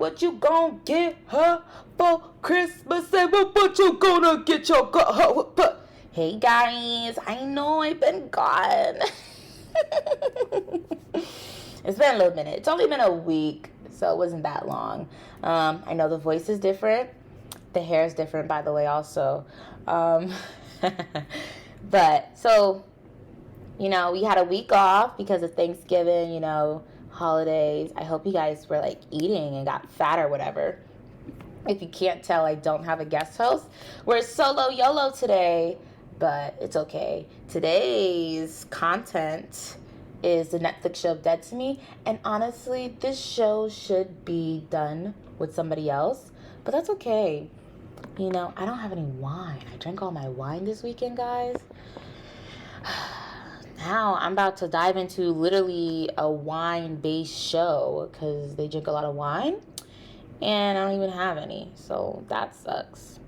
what you gonna get her for Christmas? Say, what you gonna get your girl? Hey guys, I know I've been gone. It's been a little minute. It's only been a week, so it wasn't that long. I know the voice is different. The hair is different, by the way, also. But, so, we had a week off because of Thanksgiving, holidays. I hope you guys were, eating and got fat or whatever. If you can't tell, I don't have a guest host. We're solo YOLO today, but it's okay. Today's content is the Netflix show Dead to Me. And honestly, this show should be done with somebody else, but that's okay. I don't have any wine. I drank all my wine this weekend, guys. Now I'm about to dive into literally a wine-based show because they drink a lot of wine and I don't even have any. So that sucks.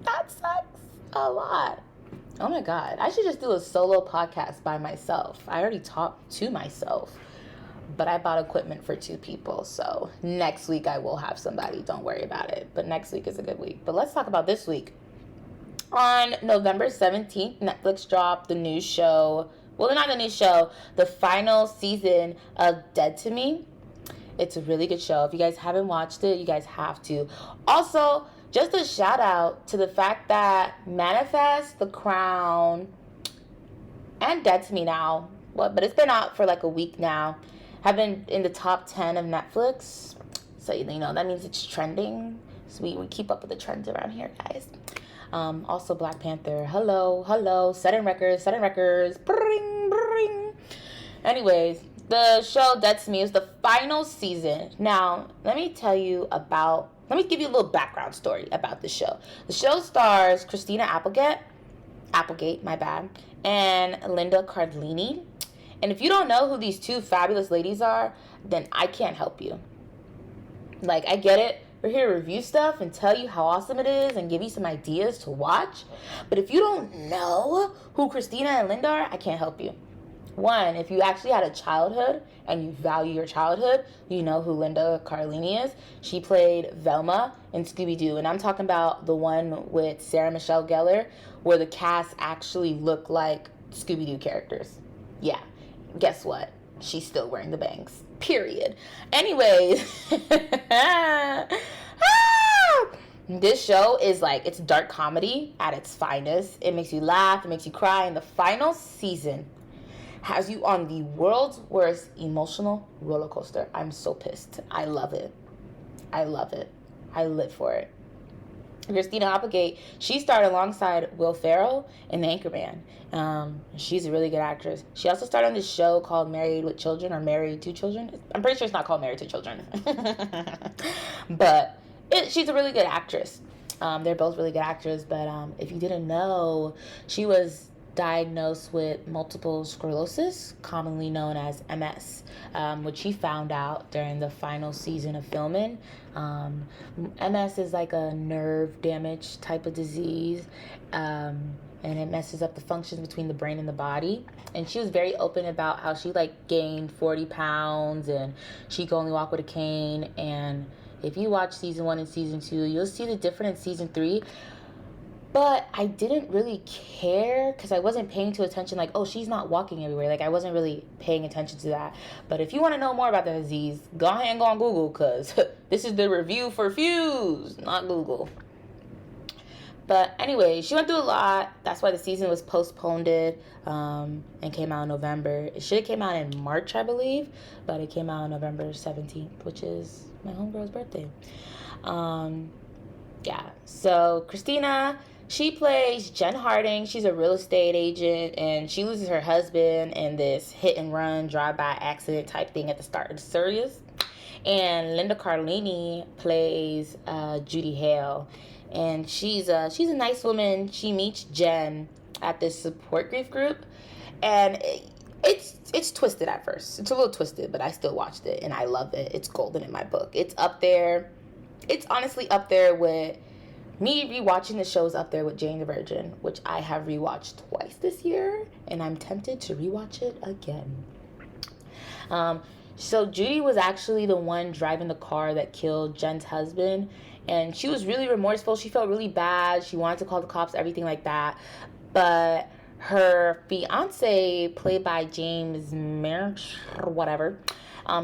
That sucks a lot. Oh my God. I should just do a solo podcast by myself. I already talked to myself, but I bought equipment for 2 people. So next week I will have somebody. Don't worry about it. But next week is a good week. But let's talk about this week. On November 17th, Netflix dropped the new show. Well, not the new show. The final season of Dead to Me. It's a really good show. If you guys haven't watched it, you guys have to. Also, just a shout out to the fact that Manifest, The Crown, and Dead to Me now, but it's been out for a week now, have been in the top 10 of Netflix. So, that means it's trending. So we keep up with the trends around here, guys. Also Black Panther. Hello. Setting records. Bring. Anyways, the show Dead to Me is the final season. Now, let me give you a little background story about the show. The show stars Christina Applegate, my bad, and Linda Cardellini. And if you don't know who these 2 fabulous ladies are, then I can't help you. I get it. We're here to review stuff and tell you how awesome it is and give you some ideas to watch. But if you don't know who Christina and Linda are, I can't help you. One, if you actually had a childhood and you value your childhood, you know who Linda Cardellini is. She played Velma in Scooby-Doo. And I'm talking about the one with Sarah Michelle Gellar, where the cast actually looked like Scooby-Doo characters. Yeah, guess what? She's still wearing the bangs. Period. Anyways, this show is it's dark comedy at its finest. It makes you laugh, it makes you cry, and the final season has you on the world's worst emotional roller coaster. I'm so pissed. I love it. I live for it. Christina Applegate, she starred alongside Will Ferrell in The Anchorman. She's a really good actress. She also starred on this show called Married with Children or Married to Children. I'm pretty sure it's not called Married to Children. But she's a really good actress. They're both really good actors. But if you didn't know, she was diagnosed with multiple sclerosis, commonly known as MS, which she found out during the final season of filming. MS is a nerve damage type of disease, and it messes up the functions between the brain and the body. And she was very open about how she gained 40 pounds and she could only walk with a cane. And if you watch season 1 and season 2, you'll see the difference in season 3. But I didn't really care because I wasn't paying too attention. She's not walking everywhere. I wasn't really paying attention to that. But if you want to know more about the disease, go ahead and go on Google because this is the review for Fuse, not Google. But anyway, she went through a lot. That's why the season was postponed and came out in November. It should have came out in March, I believe. But it came out on November 17th, which is my homegirl's birthday. So Christina, she plays Jen Harding. She's a real estate agent, and she loses her husband in this hit-and-run, drive-by accident type thing at the start of the series. And Linda Cardellini plays Judy Hale, and she's a nice woman. She meets Jen at this support grief group, and it's twisted at first. It's a little twisted, but I still watched it, and I love it. It's golden in my book. It's up there. It's honestly up there with me rewatching the shows, up there with Jane the Virgin, which I have rewatched twice this year, and I'm tempted to rewatch it again. So Judy was actually the one driving the car that killed Jen's husband. And she was really remorseful. She felt really bad. She wanted to call the cops, everything like that. But her fiance, played by James Merch or whatever,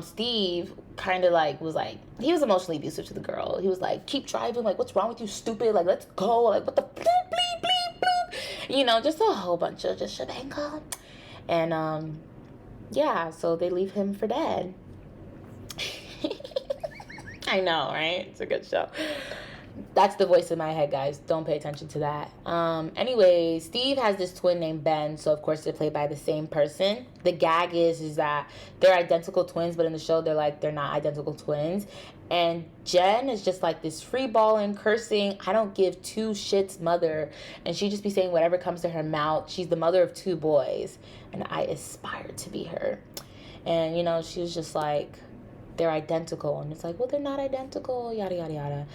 Steve kind of like was like, he was emotionally abusive to the girl. He was like, keep driving, like, what's wrong with you, stupid, like, let's go, like, what the bleep bleep bleep bleep, you know, just a whole bunch of just shebang. And yeah, so they leave him for dead. I know, right? It's a good show. That's the voice in my head, guys. Don't pay attention to that. Anyway, Steve has this twin named Ben, so of course they're played by the same person. The gag is that they're identical twins, but in the show they're not identical twins. And Jen is just like this free balling, cursing, I don't give two shits mother, and she just be saying whatever comes to her mouth. She's the mother of two boys, and I aspire to be her. And you know, she was just like, they're identical, and it's like, well, they're not identical, yada yada yada.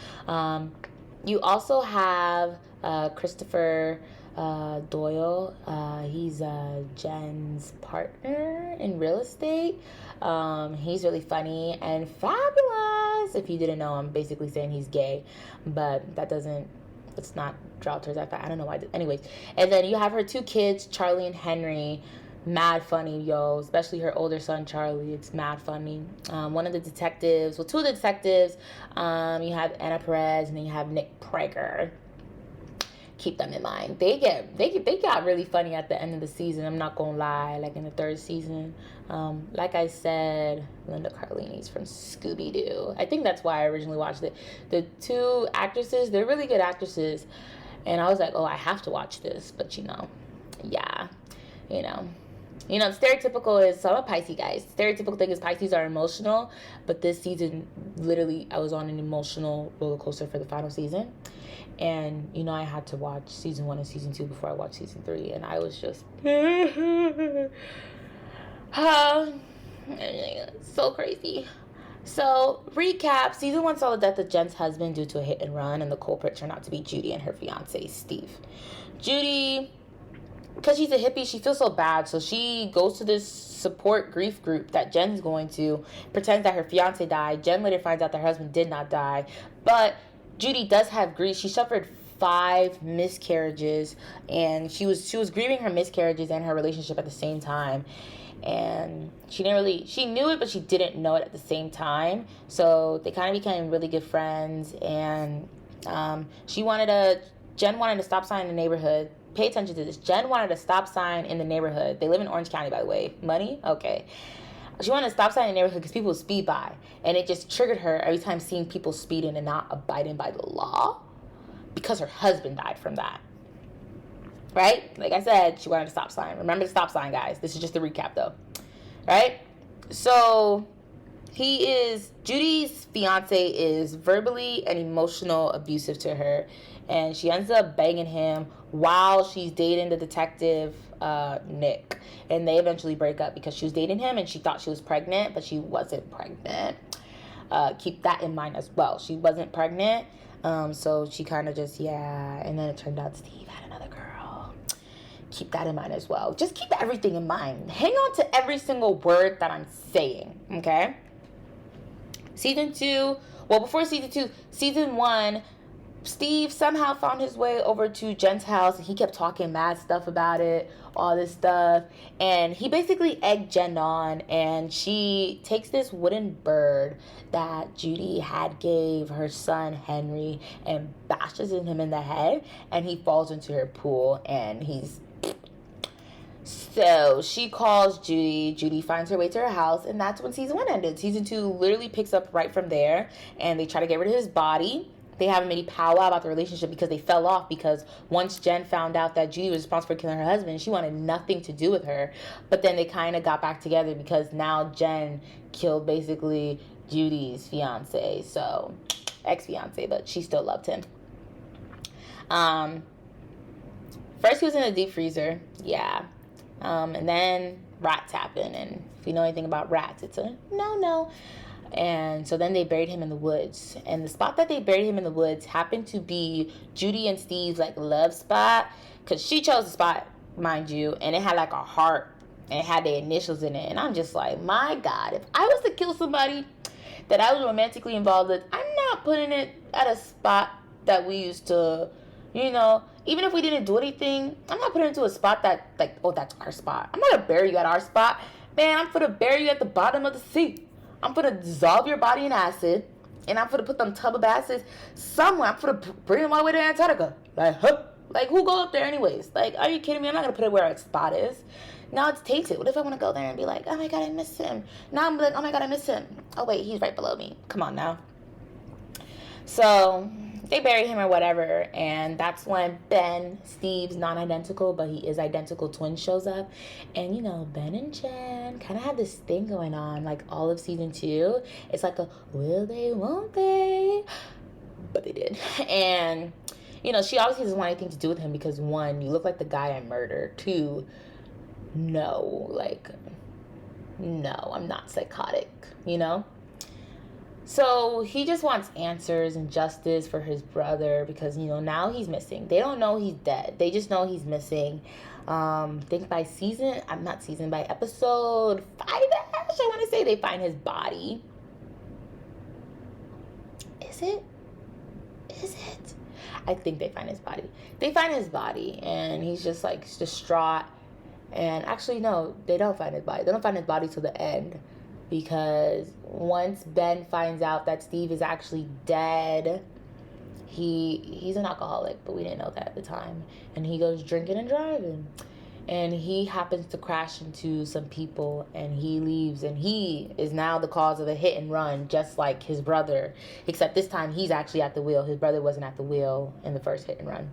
You also have Christopher Doyle. He's Jen's partner in real estate. He's really funny and fabulous. If you didn't know, I'm basically saying he's gay, but it's not draw towards that fact. I don't know why. Anyways, and then you have her two kids, Charlie and Henry. Mad funny, yo, especially her older son Charlie. It's mad funny. One of the detectives, two of the detectives, you have Anna Perez and then you have Nick Prager. Keep them in mind. They got really funny at the end of the season. I'm not gonna lie, like in the third season. Like I said, Linda Carlini's from Scooby-Doo. I think that's why I originally watched it. The two actresses, they're really good actresses, and I was like, oh, I have to watch this. But yeah, stereotypical is, so I'm a Pisces, guys. Stereotypical thing is Pisces are emotional, but this season, literally, I was on an emotional roller coaster for the final season. And, I had to watch season 1 and season 2 before I watched season 3, and I was just so crazy. So, recap, season 1 saw the death of Jen's husband due to a hit and run, and the culprit turned out to be Judy and her fiance, Steve. Judy, because she's a hippie, she feels so bad, so she goes to this support grief group that Jen's going to, pretends that her fiance died. Jen later finds out that her husband did not die, but Judy does have grief. She suffered 5 miscarriages, and she was grieving her miscarriages and her relationship at the same time, and she knew it, but she didn't know it at the same time, so they kind of became really good friends. And Jen wanted a stop sign in the neighborhood. Pay attention to this. Jen wanted a stop sign in the neighborhood. They live in Orange County, by the way. Money? Okay. She wanted a stop sign in the neighborhood because people would speed by. And it just triggered her every time seeing people speeding and not abiding by the law, because her husband died from that. Right? Like I said, she wanted a stop sign. Remember the stop sign, guys. This is just a recap, though. Right? So, Judy's fiance is verbally and emotional abusive to her. And she ends up banging him while she's dating the detective, Nick. And they eventually break up because she was dating him and she thought she was pregnant, but she wasn't pregnant. Keep that in mind as well. She wasn't pregnant. So she kind of just, and then it turned out Steve had another girl. Keep that in mind as well. Just keep everything in mind. Hang on to every single word that I'm saying, okay? Before season 2, season 1, Steve somehow found his way over to Jen's house, and he kept talking mad stuff about it, all this stuff, and he basically egged Jen on, and she takes this wooden bird that Judy had gave her son Henry and bashes him in the head, and he falls into her pool, and so she calls Judy. Judy finds her way to her house, and that's when season 1 ended. Season 2 literally picks up right from there, and they try to get rid of his body. They haven't any powwow about the relationship because they fell off, because once Jen found out that Judy was responsible for killing her husband, she wanted nothing to do with her. But then they kind of got back together because now Jen killed basically Judy's fiance, so ex-fiance, but she still loved him. First he was in a deep freezer, and then rats happen, and if you know anything about rats, it's a no. And so then they buried him in the woods. And the spot that they buried him in the woods happened to be Judy and Steve's love spot, because she chose the spot, mind you, and it had a heart and it had their initials in it. And I'm just like, my God, if I was to kill somebody that I was romantically involved with, I'm not putting it at a spot that we used to, even if we didn't do anything, I'm not putting it to a spot that, like, oh, that's our spot. I'm not going to bury you at our spot. Man, I'm going to bury you at the bottom of the sea. I'm going to dissolve your body in acid, and I'm going to put them tub of acids somewhere. I'm going to bring them all the way to Antarctica. Like, huh? Like, who go up there anyways? Like, are you kidding me? I'm not going to put it where our spot is. Now it's tainted. What if I want to go there and be like, oh my God, I miss him. Now I'm like, oh my God, I miss him. Oh wait, he's right below me. Come on now. So they bury him or whatever, and that's when Ben, Steve's non-identical, but he is identical twin, shows up. And Ben and Jen kind of have this thing going on, like all of season 2. It's like a will they, won't they? But they did. And she obviously doesn't want anything to do with him because 1, you look like the guy I murdered. 2, no, I'm not psychotic, So he just wants answers and justice for his brother because, now he's missing. They don't know he's dead. They just know he's missing. I think by episode 5-ish, I want to say, they find his body. Is it? I think they find his body. They find his body, and he's just, like, distraught. And actually, no, they don't find his body. They don't find his body till the end. Because once Ben finds out that Steve is actually dead, he's an alcoholic, but we didn't know that at the time. And he goes drinking and driving. And he happens to crash into some people, and he leaves. And he is now the cause of a hit and run, just like his brother. Except this time, he's actually at the wheel. His brother wasn't at the wheel in the first hit and run.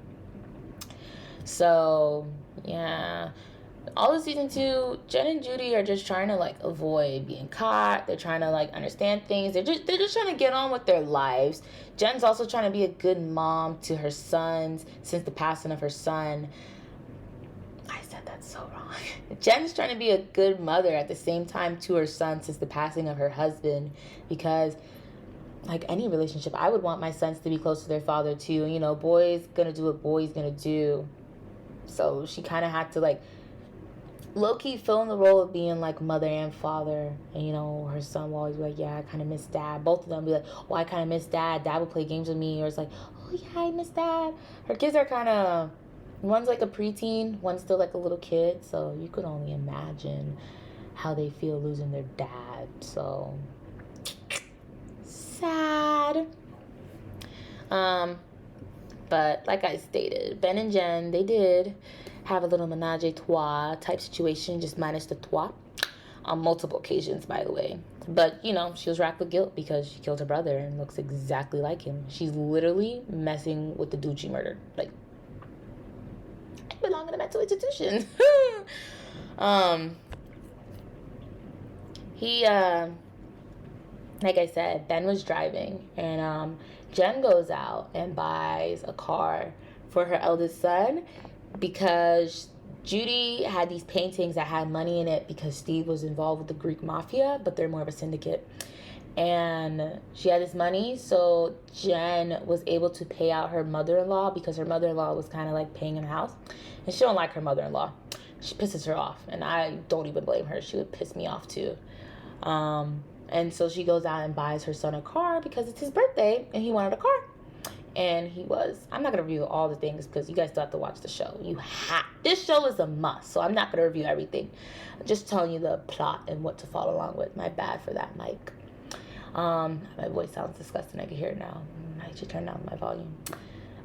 So, yeah. All of season 2, Jen and Judy are just trying to, like, avoid being caught. They're trying to, like, understand things. They're just trying to get on with their lives. Jen's also trying to be a good mom to her sons since the passing of her son. I said that so wrong. Jen's trying to be a good mother at the same time to her son since the passing of her husband, because like any relationship, I would want my sons to be close to their father too. Boys gonna do what boys gonna do. So she kind of had to, like, low-key fill in the role of being like mother and father. And her son will always be like, yeah, I kind of miss dad. Both of them be like, oh, I kind of miss dad. Dad would play games with me. Or it's like, oh yeah, I miss dad. Her kids are kind of, one's like a preteen, one's still like a little kid. So you could only imagine how they feel losing their dad. So sad. But like I stated, Ben and Jen, they did have a little menage a trois type situation, just minus the trois, on multiple occasions, by the way. But, she was racked with guilt because she killed her brother and looks exactly like him. She's literally messing with the dude she murdered. Like, I belong in a mental institution. Like I said, Ben was driving, and Jen goes out and buys a car for her eldest son because Judy had these paintings that had money in it because Steve was involved with the Greek mafia, but they're more of a syndicate. And she had this money, so Jen was able to pay out her mother-in-law because her mother-in-law was kind of like paying in the house. And she don't like her mother-in-law. She pisses her off, and I don't even blame her. She would piss me off too. And so she goes out and buys her son a car because it's his birthday and he wanted a car. And I'm not going to review all the things because you guys still have to watch the show. This show is a must, so I'm not going to review everything. I'm just telling you the plot and what to follow along with. My bad for that, Mike. My voice sounds disgusting. I can hear it now. I should turn down my volume.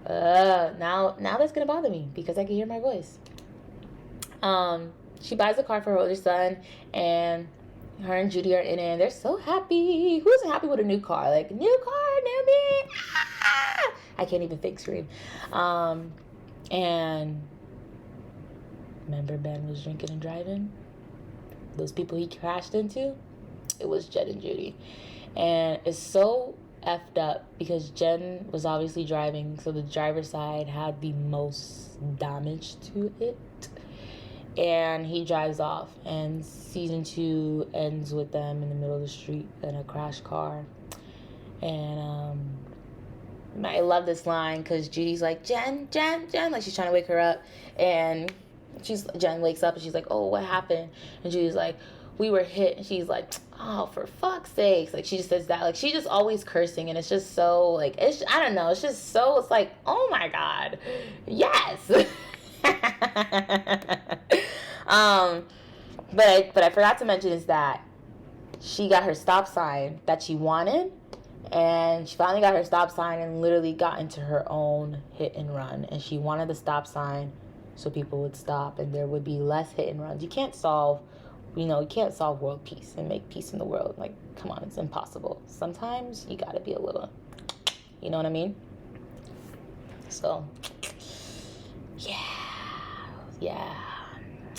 Now that's going to bother me because I can hear my voice. She buys a car for her older son, and her and Judy are in it, and they're so happy. Who's happy with a new car? Like, new car, new me. Ah! I can't even fake scream. And remember Ben was drinking and driving? Those people he crashed into? It was Jen and Judy. And it's so effed up because Jen was obviously driving, so the driver's side had the most damage to it. And he drives off, and season 2 ends with them in the middle of the street in a crashed car. And I love this line because Judy's like, Jen, like she's trying to wake her up, and Jen wakes up and she's like, oh, what happened? And Judy's like, we were hit. And she's like, oh, for fuck's sakes. Like, she just says that. Like, she just always cursing. And it's just so, like, I don't know. It's just so, it's like, oh my God. Yes. But I forgot to mention is that she got her stop sign that she wanted. And she finally got her stop sign and literally got into her own hit and run. And she wanted the stop sign so people would stop and there would be less hit and runs. You can't solve world peace and make peace in the world. Like, come on, it's impossible. Sometimes you gotta be a little, you know what I mean? So, yeah,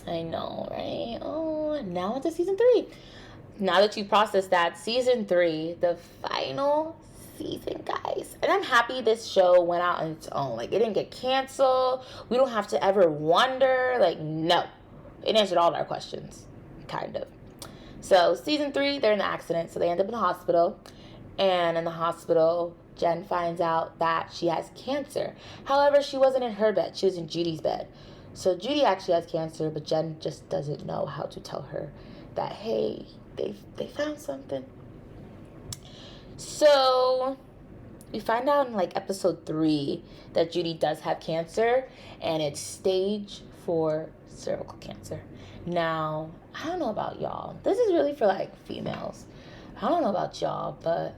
I know, right? Oh, now into season 3. Now that you processed that, season 3, the final season, guys. And I'm happy this show went out on its own. Like, it didn't get canceled. We don't have to ever wonder. Like, no. It answered all our questions, kind of. So, season 3, they're in the accident. So, they end up in the hospital. And in the hospital, Jen finds out that she has cancer. However, she wasn't in her bed. She was in Judy's bed. So, Judy actually has cancer, but Jen just doesn't know how to tell her that, hey, they found something. So we find out in like episode 3 that Judy does have cancer, and it's stage 4 cervical cancer. Now, I don't know about y'all. This is really for like females. I don't know about y'all, but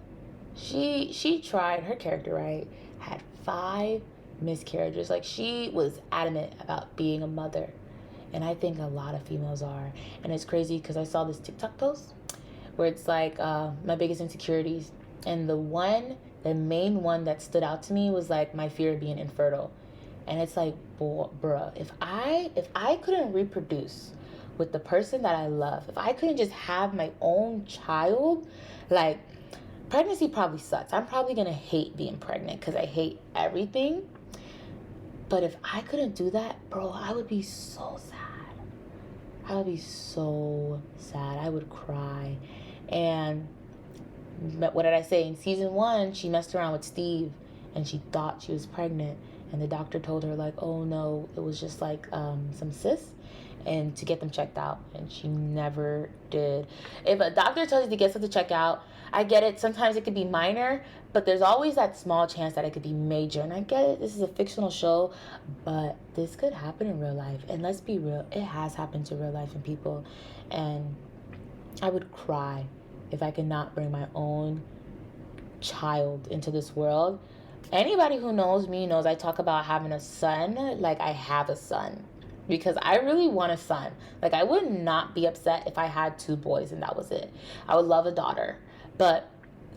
she tried, her character, right, had 5 miscarriages. Like, she was adamant about being a mother. And I think a lot of females are. And it's crazy because I saw this TikTok post where it's like my biggest insecurities. And the main one that stood out to me was like my fear of being infertile. And it's like, bruh, if I couldn't reproduce with the person that I love, if I couldn't just have my own child, like, pregnancy probably sucks. I'm probably going to hate being pregnant because I hate everything. But if I couldn't do that, bro, I would be so sad. I would be so sad. I would cry. And what did I say? In season 1, she messed around with Steve and she thought she was pregnant. And the doctor told her, like, oh no, it was just like some cysts, and to get them checked out. And she never did. If a doctor tells you to get something checked out, I get it. Sometimes it could be minor, but there's always that small chance that it could be major. And I get it. This is a fictional show, but this could happen in real life. And let's be real, it has happened to real life and people. And I would cry if I could not bring my own child into this world. Anybody who knows me knows I talk about having a son like I have a son, because I really want a son. Like, I would not be upset if I had 2 boys and that was it. I would love a daughter. But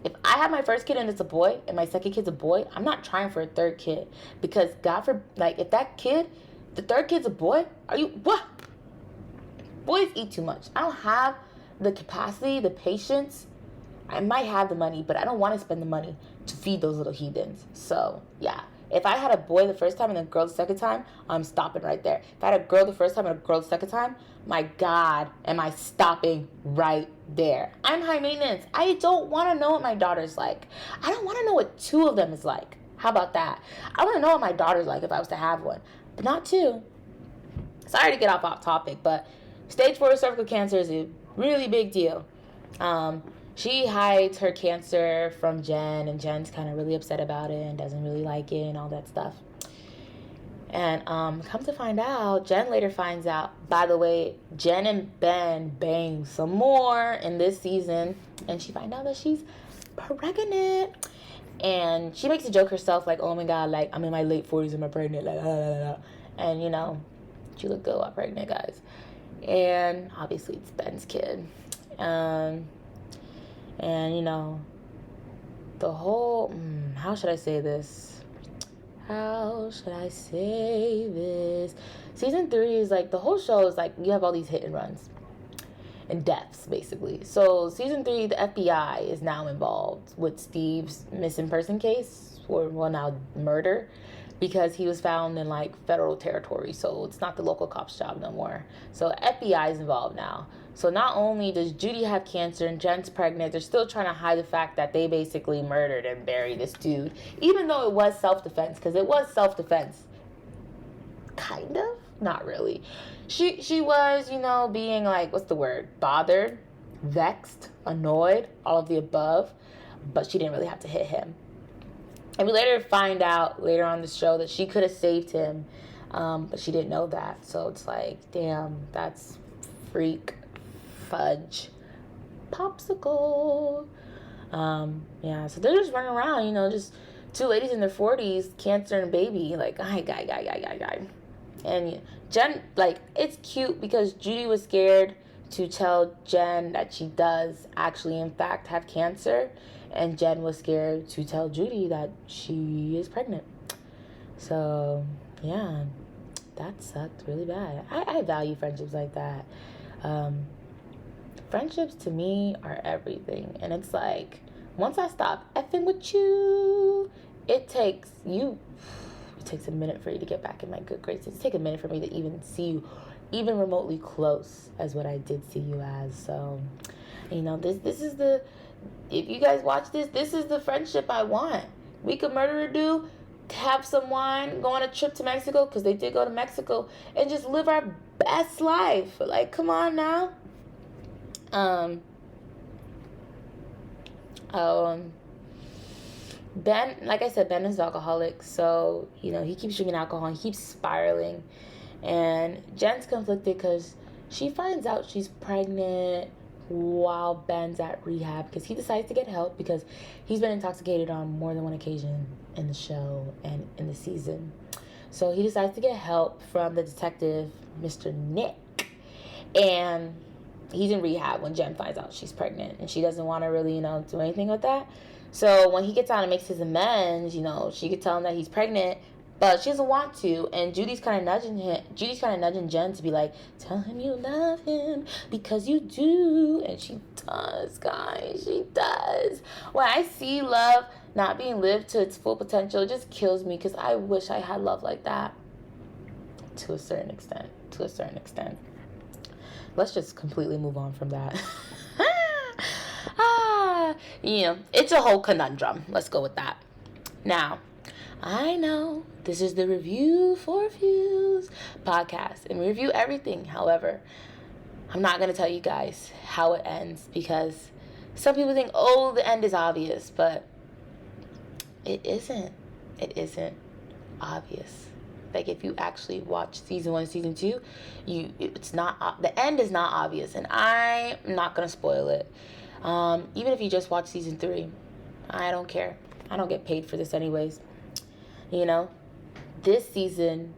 if I have my first kid and it's a boy and my second kid's a boy, I'm not trying for a third kid, because God forbid, like, if that kid, the third kid's a boy, are you, what? Boys eat too much. I don't have the capacity, the patience. I might have the money, but I don't want to spend the money to feed those little heathens. So, yeah. If I had a boy the first time and a girl the second time, I'm stopping right there. If I had a girl the first time and a girl the second time, my God, am I stopping right there. I'm high maintenance. I don't want to know what my daughter's like. I don't want to know what 2 of them is like. How about that? I want to know what my daughter's like if I was to have one, but not 2. Sorry to get off topic, but stage 4 cervical cancer is a really big deal. She hides her cancer from Jen, and Jen's kind of really upset about it and doesn't really like it and all that stuff. And come to find out, Jen later finds out, by the way, Jen and Ben bang some more in this season, and she finds out that she's pregnant. And she makes a joke herself, like, oh my God, like, I'm in my late 40s and I'm pregnant, like, blah, blah, blah. And, you know, she looked good while pregnant, guys. And obviously it's Ben's kid. And, you know, the whole, how should I say this? Season 3 is like, the whole show is like, you have all these hit and runs and deaths, basically. So season 3, the FBI is now involved with Steve's missing person case, or, well, now murder, because he was found in like federal territory. So it's not the local cop's job no more. So FBI is involved now. So not only does Judy have cancer and Jen's pregnant, they're still trying to hide the fact that they basically murdered and buried this dude, even though it was self-defense, because it was self-defense. Kind of. Not really. She was, being like, what's the word? Bothered, vexed, annoyed, all of the above, but she didn't really have to hit him. And we later find out later on the show that she could have saved him, but she didn't know that. So it's like, damn, that's freak fudge popsicle. Yeah, so they're just running around, just two ladies in their 40s, cancer and baby, like, guy. And Jen, like, it's cute because Judy was scared to tell Jen that she does actually, in fact, have cancer. And Jen was scared to tell Judy that she is pregnant. So, yeah, that sucked really bad. I value friendships like that. Friendships to me are everything. And it's like, once I stop effing with you, it takes a minute for you to get back in my good graces. It takes a minute for me to even see you even remotely close as what I did see you as. So, this is the, if you guys watch this is the friendship I want. We could murder a dude, have some wine, go on a trip to Mexico, because they did go to Mexico, and just live our best life. Like, come on now. Ben, like I said, Ben is an alcoholic, so, he keeps drinking alcohol and he keeps spiraling. And Jen's conflicted because she finds out she's pregnant while Ben's at rehab, because he decides to get help because he's been intoxicated on more than one occasion in the show and in the season. So he decides to get help from the detective, Mr. Nick. And he's in rehab when Jen finds out she's pregnant, and she doesn't want to really, do anything with that. So when he gets out and makes his amends, she could tell him that he's pregnant, but she doesn't want to. And Judy's kind of nudging Jen to be like, tell him you love him because you do. And she does, guys. She does. When I see love not being lived to its full potential, it just kills me, because I wish I had love like that to a certain extent. Let's just completely move on from that. It's a whole conundrum. Let's go with that. Now, I know this is the Review for Views podcast, and we review everything. However, I'm not going to tell you guys how it ends, because some people think, oh, the end is obvious, but it isn't. It isn't obvious. Like, if you actually watch season 1, season 2, it's not, the end is not obvious, and I'm not going to spoil it. Even if you just watch season 3, I don't care. I don't get paid for this anyways. This season,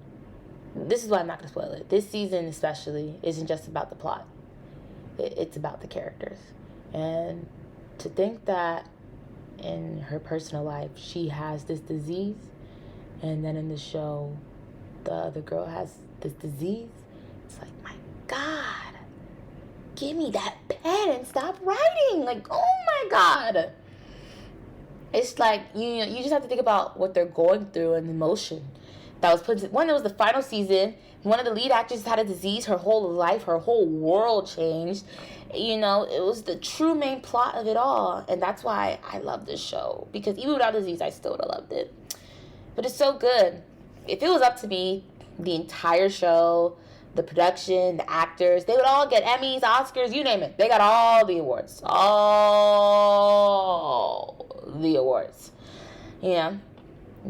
this is why I'm not going to spoil it. This season especially isn't just about the plot. It's about the characters. And to think that in her personal life, she has this disease, and then in the show, the other girl has this disease, it's like, my God, give me that pen and stop writing. Like, oh my God. It's like, you just have to think about what they're going through and the emotion that was put. One, it was the final season. One of the lead actresses had a disease. Her whole life, her whole world changed. It was the true main plot of it all. And that's why I love this show. Because even without disease, I still would have loved it. But it's so good. If it was up to me, the entire show, the production, the actors, they would all get Emmys, Oscars, you name it. They got all the awards. All the awards. Do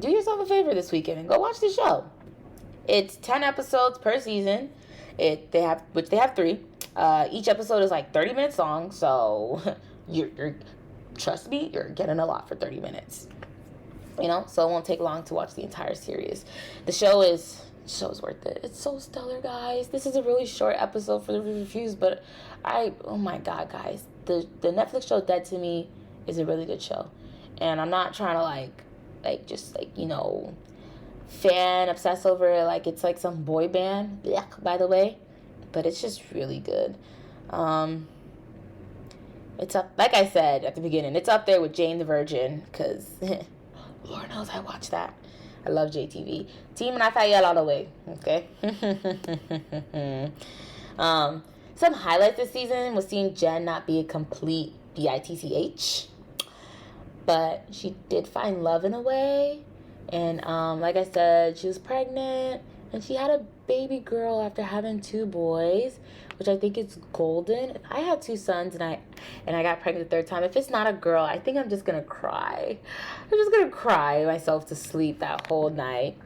yourself a favor this weekend and go watch the show. It's 10 episodes per season. They have 3. Each episode is like 30 minutes long, so you're trust me, you're getting a lot for 30 minutes. So it won't take long to watch the entire series. The show is worth it. It's so stellar, guys. This is a really short episode for the reviews, but oh my God, guys. The Netflix show Dead to Me is a really good show. And I'm not trying to fan obsess over it like it's like some boy band, by the way, but it's just really good. It's up, like I said at the beginning, it's up there with Jane the Virgin, because Lord knows I watch that. I love JTV. Team and I fire all the way. Okay. Some highlights this season was seeing Jen not be a complete bitch, but she did find love in a way. And like I said, she was pregnant and she had a baby girl after having 2 boys, which I think is golden. If I had 2 sons and I got pregnant the 3rd time, if it's not a girl, I think I'm just gonna cry. I'm just gonna cry myself to sleep that whole night.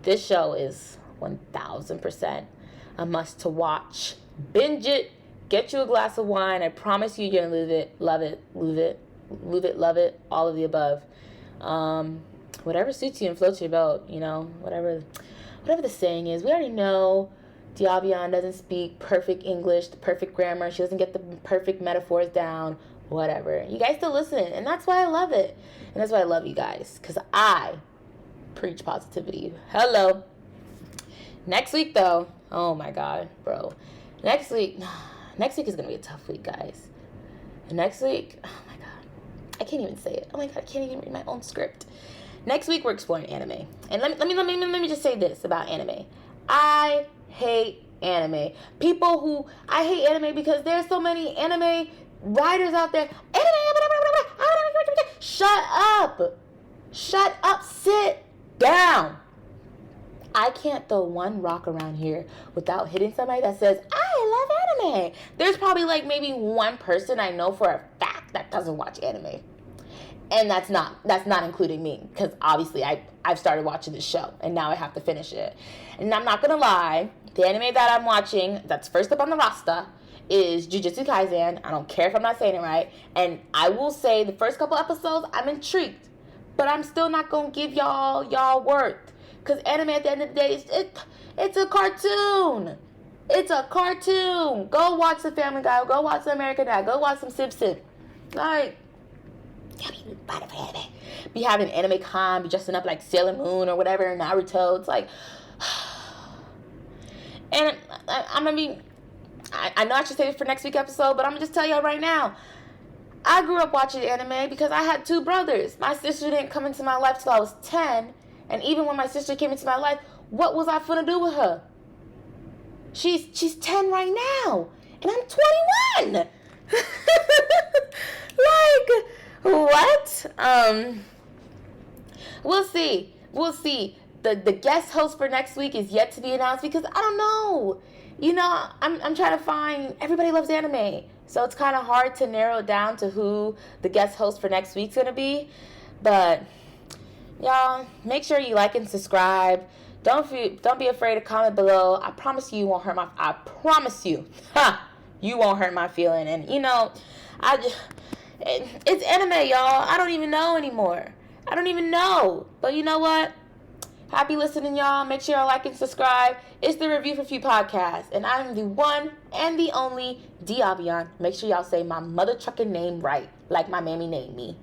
This show is 1000% a must to watch. Binge it. Get you a glass of wine. I promise you, you're gonna love it, all of the above. Whatever suits you and floats your boat, whatever the saying is. We already know Diabian doesn't speak perfect English, the perfect grammar. She doesn't get the perfect metaphors down, whatever. You guys still listen, and that's why I love it. And that's why I love you guys, because I preach positivity. Hello. Next week, though, oh my God, bro. Next week is going to be a tough week, guys. And next week, oh my God, I can't even say it. Oh my God, I can't even read my own script. Next week, we're exploring anime. And let me just say this about anime. I hate anime. I hate anime because there's so many anime writers out there. Shut up, sit down. I can't throw one rock around here without hitting somebody that says, I love anime. There's probably maybe one person I know for a fact that doesn't watch anime. And that's not including me, because obviously I've started watching this show and now I have to finish it. And I'm not gonna lie, the anime that I'm watching that's first up on the roster is Jujutsu Kaisen. I don't care if I'm not saying it right. And I will say the first couple episodes I'm intrigued, but I'm still not gonna give y'all worth, because anime at the end of the day it's a cartoon. It's a cartoon. Go watch the Family Guy. Go watch the American Dad. Go watch some Simpsons. Be having anime con, be dressing up like Sailor Moon or whatever, Naruto. It's and I'm gonna be, I know I should say this for next week's episode, but I'm gonna just tell y'all right now, I grew up watching anime because I had 2 brothers. My sister didn't come into my life till I was 10, and even when my sister came into my life, what was I finna do with her? She's 10 right now, and I'm 21. What? We'll see. The guest host for next week is yet to be announced because I don't know. I'm trying to find, everybody loves anime, so it's kind of hard to narrow it down to who the guest host for next week's gonna be. But y'all, make sure you like and subscribe. Don't be afraid to comment below. I promise you won't hurt my. I promise you, you won't hurt my feeling. And it's anime, y'all. I don't even know anymore. I don't even know. But you know what? Happy listening, y'all. Make sure y'all like and subscribe. It's the Review for Few podcast, and I'm the one and the only Diabian. Make sure y'all say my mother trucking name right, like my mammy named me.